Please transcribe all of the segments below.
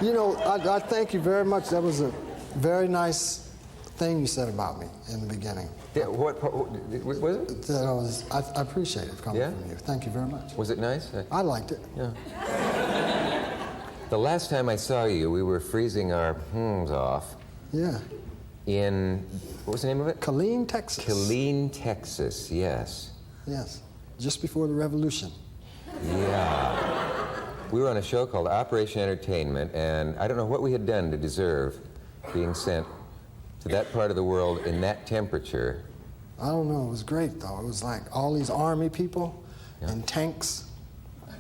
You know, I thank you very much. That was a very nice thing you said about me in the beginning. Yeah, what was it? That I appreciate it coming from you. Thank you very much. Was it nice? I liked it. Yeah. The last time I saw you, we were freezing our off. Yeah. In, what was the name of it? Killeen, Texas. Killeen, Texas, yes. Yes, just before the revolution. Yeah. We were on a show called Operation Entertainment, and I don't know what we had done to deserve being sent to that part of the world in that temperature. I don't know, it was great though. It was like all these army people and tanks.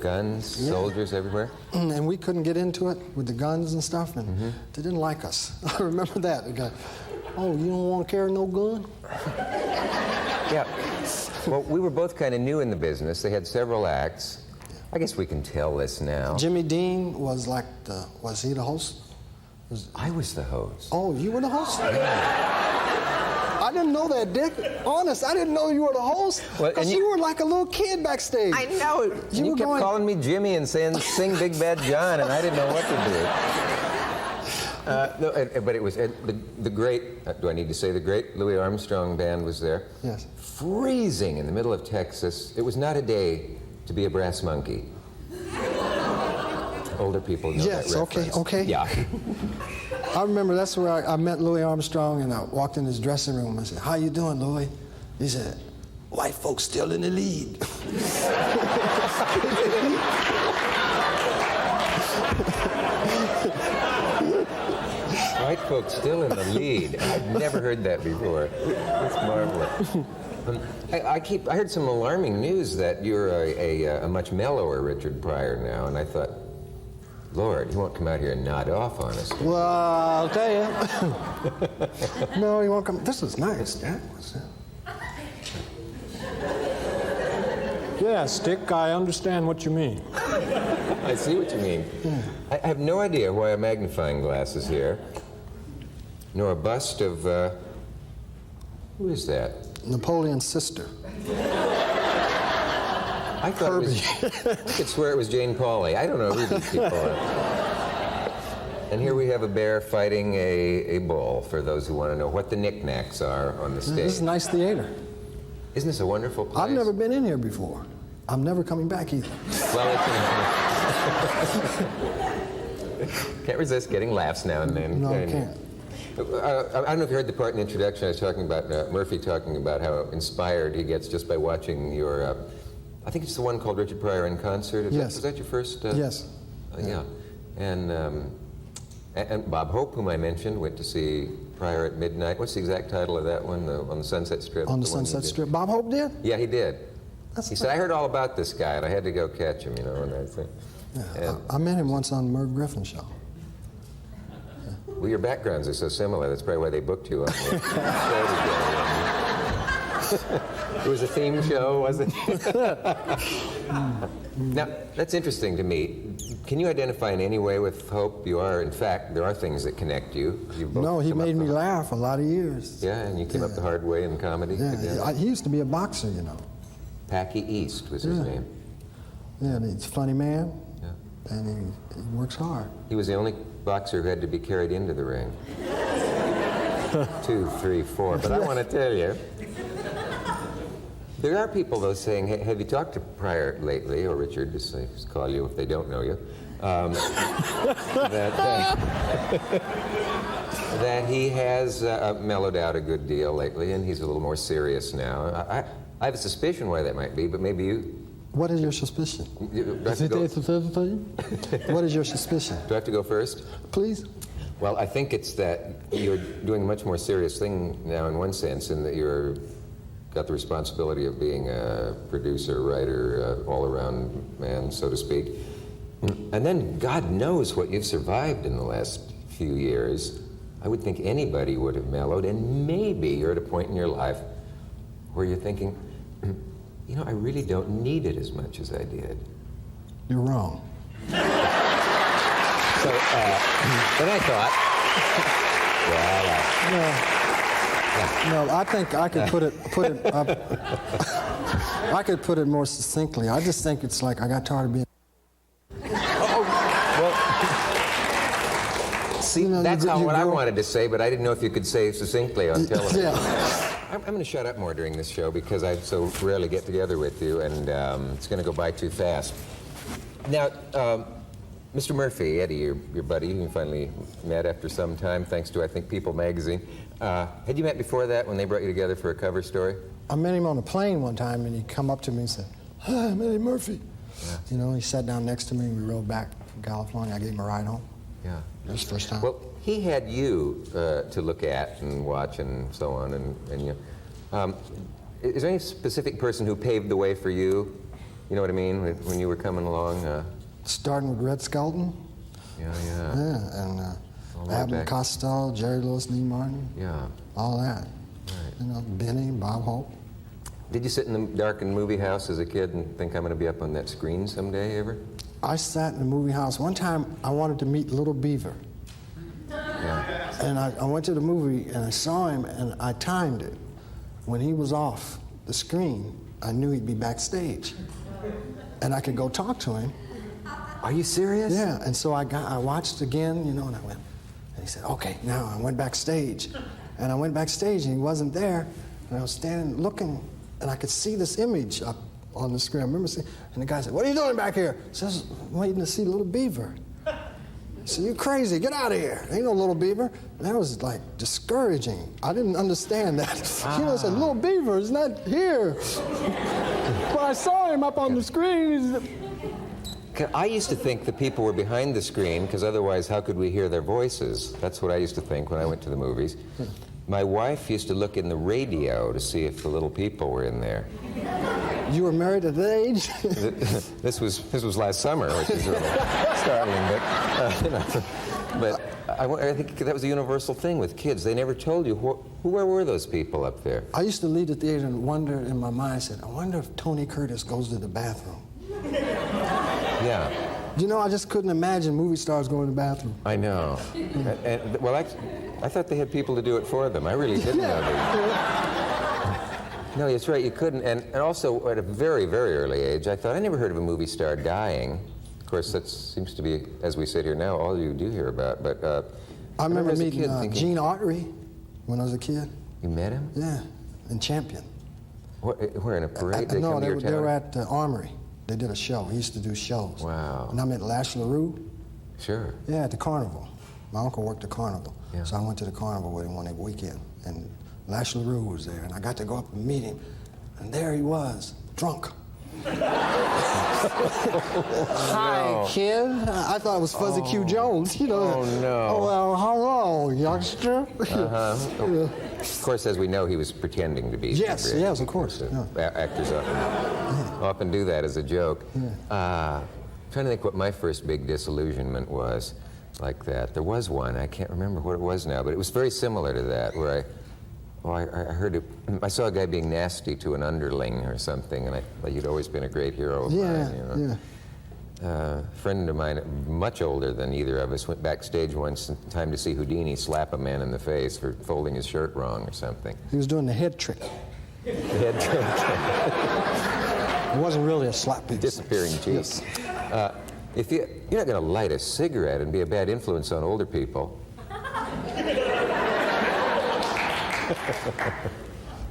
Guns, soldiers everywhere. And we couldn't get into it with the guns and stuff, and they didn't like us. I remember that. They go, oh, you don't want to carry no gun? Yeah. Well, we were both kind of new in the business. They had several acts. I guess we can tell this now. Jimmy Dean was like was he the host? I was the host. Oh, you were the host? Yeah. I didn't know that, Dick. Honest, I didn't know you were the host. Because you were like a little kid backstage. I know. You kept calling me Jimmy and saying, sing Big Bad John, and I didn't know what to do. No, but it was the great, do I need to say the great Louis Armstrong band was there. Yes. Freezing in the middle of Texas. It was not a day to be a brass monkey. Older people know that reference. Okay. Yeah. I remember that's where I met Louis Armstrong, and I walked in his dressing room. I said, how you doing, Louis? He said, white folks still in the lead. White folks still in the lead. I've never heard that before. It's marvelous. I heard some alarming news that you're a much mellower Richard Pryor now, and I thought, Lord, he won't come out here and nod off on us. Well, I'll tell you. No, he won't come. This is nice, Jack. What's that? Yes, Dick, I understand what you mean. I see what you mean. Yeah. I have no idea why a magnifying glass is here, nor a bust of, who is that? Napoleon's sister. I thought it was, I could swear it was Jane Pauley. I don't know who these people are. And here we have a bear fighting a bull, for those who want to know what the knickknacks are on the stage. This is a nice theater. Isn't this a wonderful place? I've never been in here before. I'm never coming back either. Well, can't resist getting laughs now and then. No, I can't. I don't know if you heard the part in the introduction I was talking about, Murphy talking about how inspired he gets just by watching your, I think it's the one called Richard Pryor in Concert. Yes. Was that your first? Yes. Yeah. And Bob Hope, whom I mentioned, went to see Pryor at midnight. What's the exact title of that one, on the Sunset Strip? On the Sunset Strip. Bob Hope did? Yeah, he did. He said, funny. I heard all about this guy, and I had to go catch him, you know, and I think. Yeah, I met him once on the Merv Griffin show. Well, your backgrounds are so similar. That's probably why they booked you on the show together. It was a theme show, wasn't it? Now, that's interesting to me. Can you identify in any way with Hope? You are, in fact, there are things that connect you. No, he made me laugh a lot of years. Yeah, and you came up the hard way in comedy together. He used to be a boxer, you know. Packy East was his name. Yeah, and he's a funny man. Yeah. And he works hard. He was the only boxer who had to be carried into the ring. 2, 3, 4. But I want to tell you, there are people, though, saying, hey, have you talked to Pryor lately, or Richard, as they call you if they don't know you, that he has mellowed out a good deal lately, and he's a little more serious now. I have a suspicion why that might be, but maybe you... What is your suspicion? What is your suspicion? Do I have to go first? Please. Well, I think it's that you're doing a much more serious thing now in one sense, in that you're got the responsibility of being a producer, writer, all-around man, so to speak. And then God knows what you've survived in the last few years. I would think anybody would have mellowed, and maybe you're at a point in your life where you're thinking, you know, I really don't need it as much as I did. You're wrong. So, then I thought, No, I think I could put it up. I could put it more succinctly. I just think it's like I got tired of being. See, You know, that's you what I grow- wanted to say, but I didn't know if you could say succinctly on television. Yeah. I'm going to shut up more during this show because I so rarely get together with you, and it's going to go by too fast. Now, Mr. Murphy, Eddie, your buddy, who you finally met after some time, thanks to, I think, People magazine. Had you met before that when they brought you together for a cover story? I met him on a plane one time, and he come up to me and said, "Hi, I'm Eddie Murphy." Yeah. You know, he sat down next to me, and we rode back from California. I gave him a ride home. Yeah. That was the first time. Well, he had you to look at and watch and so on, and you. Is there any specific person who paved the way for you? You know what I mean? When you were coming along. Starting with Red Skelton. Yeah. Yeah, and All the way Abbott back. Costello, Jerry Lewis, Lee Martin. Yeah. All that. Right. You know, Benny, Bob Hope. Did you sit in the darkened movie house as a kid and think I'm going to be up on that screen someday, ever? I sat in the movie house. One time, I wanted to meet Little Beaver. Yeah. And I went to the movie, and I saw him, and I timed it. When he was off the screen, I knew he'd be backstage. And I could go talk to him. Are you serious? Yeah, and so I watched again, you know, and I went, and he said, "Okay, now." I went backstage. And I went backstage, and he wasn't there. And I was standing looking, and I could see this image up on the screen. I remember seeing, and the guy said, "What are you doing back here?" He says, "I'm waiting to see Little Beaver." I said, "You're crazy, get out of here. Ain't no Little Beaver." And that was like discouraging. I didn't understand that. You know, I said, "Little Beaver is not here." But I saw him up on the screen. I used to think the people were behind the screen because otherwise how could we hear their voices? That's what I used to think when I went to the movies. My wife used to look in the radio to see if the little people were in there. You were married at that age? This was last summer, which is really startling, but I think that was a universal thing with kids. They never told you where were those people up there. I used to leave the theater and wonder in my mind, I said, I wonder if Tony Curtis goes to the bathroom. Yeah. You know, I just couldn't imagine movie stars going to the bathroom. I know. Well, I thought they had people to do it for them. I really didn't know that. No, that's right, you couldn't. And also, at a very, very early age, I thought, I never heard of a movie star dying. Of course, that seems to be, as we sit here now, all you do hear about. But I remember as a meeting kid thinking, Gene Autry when I was a kid. You met him? Yeah, in Champion. Where, in a parade? Did No, come to your they were town? at the Armory. They did a show. He used to do shows. Wow. And I met Lash LaRue. Sure. Yeah, at the carnival. My uncle worked the carnival. Yeah. So I went to the carnival with him one weekend. And Lash LaRue was there. And I got to go up and meet him. And there he was, drunk. Hi, kid. I thought it was Fuzzy Q Jones, you know. Oh, no. Oh, well, hello, youngster. Of course, as we know, he was pretending to be. Yes, inebriated. yes, of course. Yeah. Actors often do that as a joke. Trying to think what my first big disillusionment was like that. There was one, I can't remember what it was now, but it was very similar to that, where I heard it, I saw a guy being nasty to an underling or something, and you'd always been a great hero of mine, you know. A friend of mine, much older than either of us, went backstage once in time to see Houdini slap a man in the face for folding his shirt wrong or something. He was doing the head trick. The head trick. It wasn't really a slap piece. Disappearing cheeks. If you're not going to light a cigarette and be a bad influence on older people.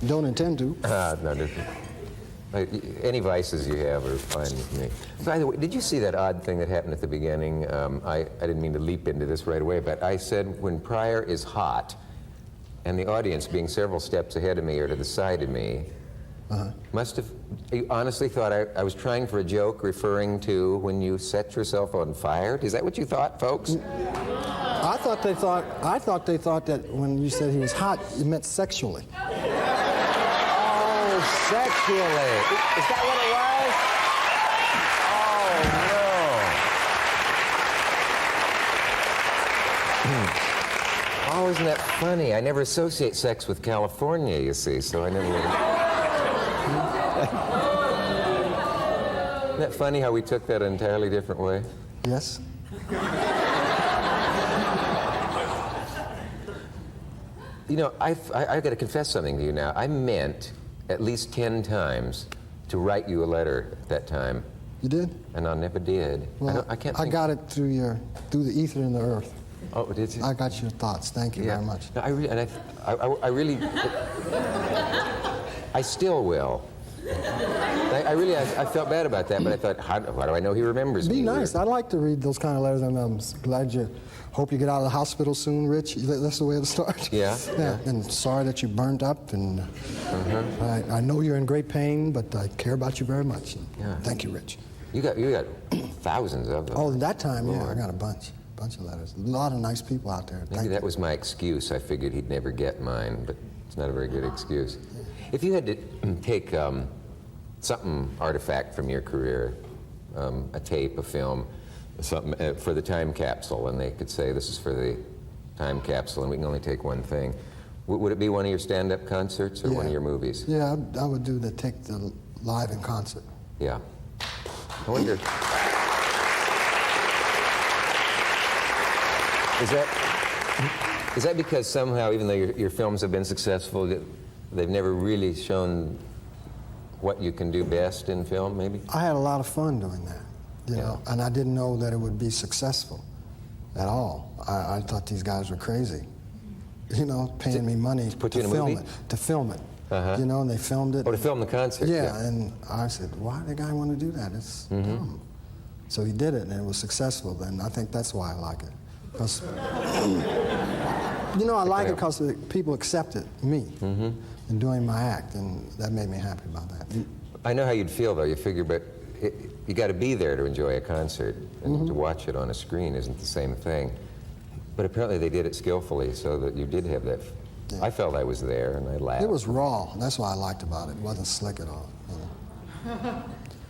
Don't intend to. No, any vices you have are fine with me. By the way, did you see that odd thing that happened at the beginning? I didn't mean to leap into this right away, but I said when Pryor is hot, and the audience, being several steps ahead of me or to the side of me, must have, you honestly thought I was trying for a joke referring to when you set yourself on fire? Is that what you thought, folks? I thought they thought that when you said he was hot, you meant sexually. Oh, sexually. Is that what it was? Oh, no. Oh, isn't that funny? I never associate sex with California, you see, so I never really... Isn't that funny how we took that an entirely different way? Yes. You know, I've got to confess something to you now. I meant at least 10 times to write you a letter at that time. You did? And I never did. Well, I can't I think. got it through the ether and the earth. Oh, did you? I got your thoughts. Thank you very much. No, I really, I still will. I felt bad about that, but I thought, how do I know he remembers me? Be nice. I like to read those kind of letters, and I'm glad you. Hope you get out of the hospital soon, Rich. That's the way to start. Yeah. And sorry that you burned up, and I know you're in great pain, but I care about you very much. Yeah. Thank you, Rich. You got thousands of them. Oh, that time, yeah, I got a bunch of letters. A lot of nice people out there. Maybe that was my excuse. I figured he'd never get mine, but it's not a very good excuse. If you had to take something artifact from your career, a tape, a film, something for the time capsule, and they could say this is for the time capsule, and we can only take one thing. Would it be one of your stand-up concerts or one of your movies? Yeah, I would do take the live in concert. Yeah. I wonder. Is that because somehow, even though your films have been successful, they've never really shown what you can do best in film, maybe? I had a lot of fun doing that, you know, and I didn't know that it would be successful at all. I thought these guys were crazy, you know, paying me money to film it. You know, and they filmed it. Oh, to film the concert. Yeah, and I said, why did the guy want to do that? It's dumb. So he did it, and it was successful, and I think that's why I like it. Because, you know, I like it because people accepted me in doing my act, and that made me happy about that. I know how you'd feel, though. You figure, but you got to be there to enjoy a concert, and to watch it on a screen isn't the same thing. But apparently they did it skillfully, so that you did have that. Yeah. I felt I was there, and I laughed. It was raw. That's what I liked about it. It wasn't slick at all. You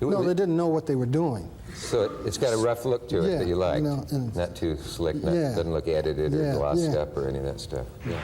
know? No, they didn't know what they were doing. So it's got a rough look to it that you like. You know, not too slick, doesn't look edited or glossed up or any of that stuff. Yeah.